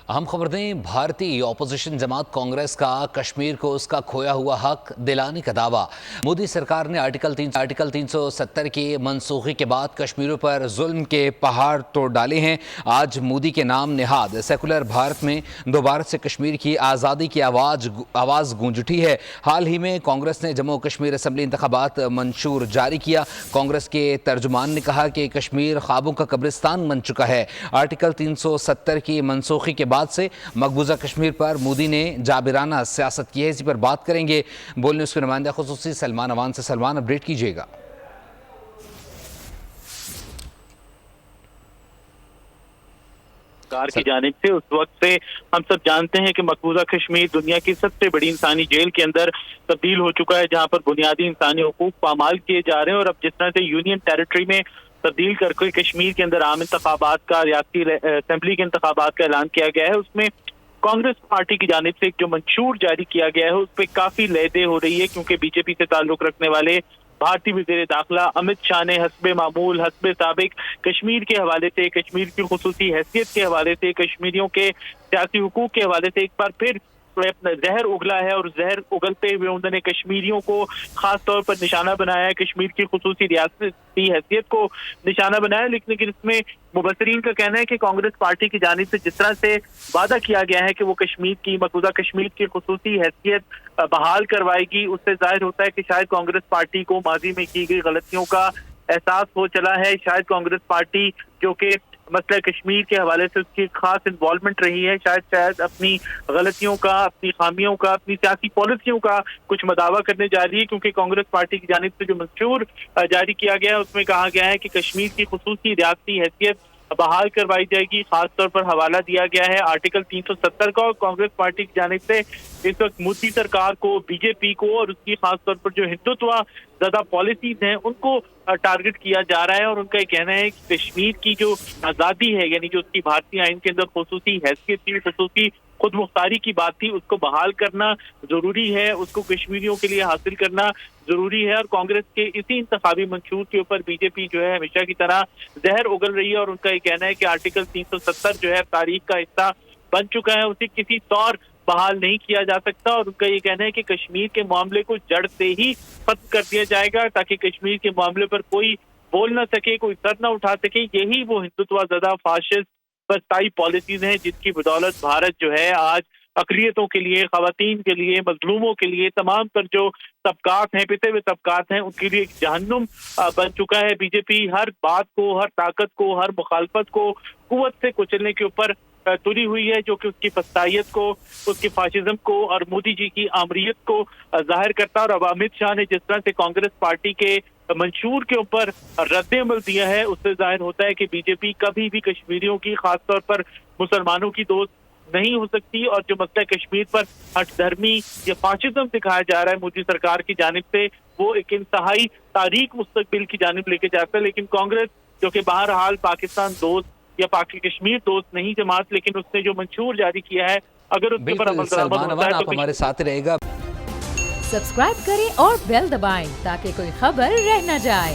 अहम खबर दें, भारतीय ऑपोजिशन जमात कांग्रेस का कश्मीर को उसका खोया हुआ हक दिलाने का दावा। मोदी सरकार ने आर्टिकल 370 की मनसूखी के बाद कश्मीरियों पर जुल्म के पहाड़ तोड़ डाले हैं। आज मोदी के नाम निहाद सेकुलर भारत में दोबारा से कश्मीर की आज़ादी की आवाज़ गूंज उठी है। हाल ही में कांग्रेस ने जम्मू कश्मीर असम्बली इंतखाबात मंशूर जारी किया। कांग्रेस के तर्जुमान ने कहा कि कश्मीर ख्वाबों का कब्रिस्तान बन चुका है। आर्टिकल 370 की मनसूखी के बाद से मकबूजा कश्मीर पर मोदी ने जाबिराना सियासत की है। इसी पर बात करेंगे। बोलने उसके नुमाइंदा खुसूसी सलमान अवान से। सलमान, अपडेट कीजिएगा। सरकार की जानिब से उस वक्त से हम सब जानते हैं कि मकबूजा कश्मीर दुनिया की सबसे बड़ी इंसानी जेल के अंदर तब्दील हो चुका है, जहां पर बुनियादी इंसानी हुकूक पामाल किए जा रहे हैं। और अब जिस तरह से यूनियन टेरिटरी में तब्दील करके कश्मीर के अंदर आम इंतखाबात का, रियासती असेंबली के इंतखाबात का ऐलान किया गया है, उसमें कांग्रेस पार्टी की जानिब से जो मंशूर जारी किया गया है उस पर काफी लहदे हो रही है, क्योंकि बीजेपी से ताल्लुक रखने वाले भारतीय वज़ीर दाखिला अमित शाह ने हस्बे मामूल, हस्बे साबिक कश्मीर के हवाले से, कश्मीर की खुसूसी हैसियत के हवाले से, कश्मीरियों के सियासी हुकूक के हवाले से एक बार फिर अपना जहर उगला है। और जहर उगलते हुए उन्होंने कश्मीरियों को खास तौर पर निशाना बनाया है, कश्मीर की खुसूसी रियासती हैसियत को निशाना बनाया। लेकिन इसमें मुबसरीन का कहना है कि कांग्रेस पार्टी की जानिब से जिस तरह से वादा किया गया है कि वो कश्मीर की, मकबूजा कश्मीर की खुसूसी हैसियत बहाल करवाएगी, उससे जाहिर होता है कि शायद कांग्रेस पार्टी को माजी में की गई गलतियों का एहसास हो चला है। शायद कांग्रेस पार्टी जो कि मसला कश्मीर के हवाले से उसकी खास इन्वॉल्वमेंट रही है, शायद अपनी गलतियों का, अपनी खामियों का, अपनी सियासी पॉलिसियों का कुछ मदावा करने जा रही है। क्योंकि कांग्रेस पार्टी की जानिब से जो मंशूर जारी किया गया है उसमें कहा गया है कि कश्मीर की खुसूसी रियासती हैसियत बहाल करवाई जाएगी। खास तौर पर हवाला दिया गया है आर्टिकल 370 का। और कांग्रेस पार्टी की जानिब से इस वक्त मोदी सरकार को, बीजेपी को और उसकी खास तौर पर जो हिंदुत्व ज्यादा पॉलिसीज हैं उनको टारगेट किया जा रहा है। और उनका ये कहना है कि कश्मीर की जो आज़ादी है, यानी जो उसकी भारतीय आइन के अंदर खुसूसी हैसियत की, खुसूसी खुद मुख्तारी की बात थी, उसको बहाल करना जरूरी है, उसको कश्मीरियों के लिए हासिल करना जरूरी है। और कांग्रेस के इसी इंतखाबी मंशूर के ऊपर बीजेपी जो है हमेशा की तरह जहर उगल रही है। और उनका ये कहना है कि आर्टिकल 370 जो है तारीख का हिस्सा बन चुका है, उसे किसी तौर बहाल नहीं किया जा सकता। और उनका ये कहना है कि कश्मीर के मामले को जड़ से ही खत्म कर दिया जाएगा, ताकि कश्मीर के मामले पर कोई बोल ना सके, कोई सर ना उठा सके। यही वो हिंदुत्व ज़्यादा फाशिस्ट बस्ताई पॉलिसीज हैं जिसकी बदौलत भारत जो है आज अकलियतों के लिए, खवातीन के लिए, मजलूमों के लिए, तमाम पर जो तबकात हैं, पिछड़े हुए तबकात हैं, उनके लिए एक जहन्नुम बन चुका है। बीजेपी हर बात को, हर ताकत को, हर मुखालफत को कुव्वत से कुचलने के ऊपर तुली हुई है, जो कि उसकी फस्तायत को, उसकी फाशिज्म को और मोदी जी की आमरीत को जाहिर करता है। और अब अमित शाह ने जिस तरह से कांग्रेस पार्टी के मंशूर के ऊपर रद्द अमल दिया है, उससे जाहिर होता है कि बीजेपी कभी भी कश्मीरियों की, खासतौर पर मुसलमानों की दोस्त नहीं हो सकती। और जो मसला कश्मीर पर हट धर्मी या फाशिज्म दिखाया जा रहा है मोदी सरकार की जानिब से, वो एक इंतहाई तारीख मुस्तकबिल की जानिब लेके जाता है। लेकिन कांग्रेस जो कि बहरहाल पाकिस्तान दोस्त या पाकि कश्मीर दोस्त नहीं जमात, लेकिन उसने जो मंशूर जारी किया है, अगर उसके ऊपर अमल दरामद होता है तो हमारे साथ रहेगा। सब्सक्राइब करें और बेल दबाएं ताकि कोई खबर रह न जाए।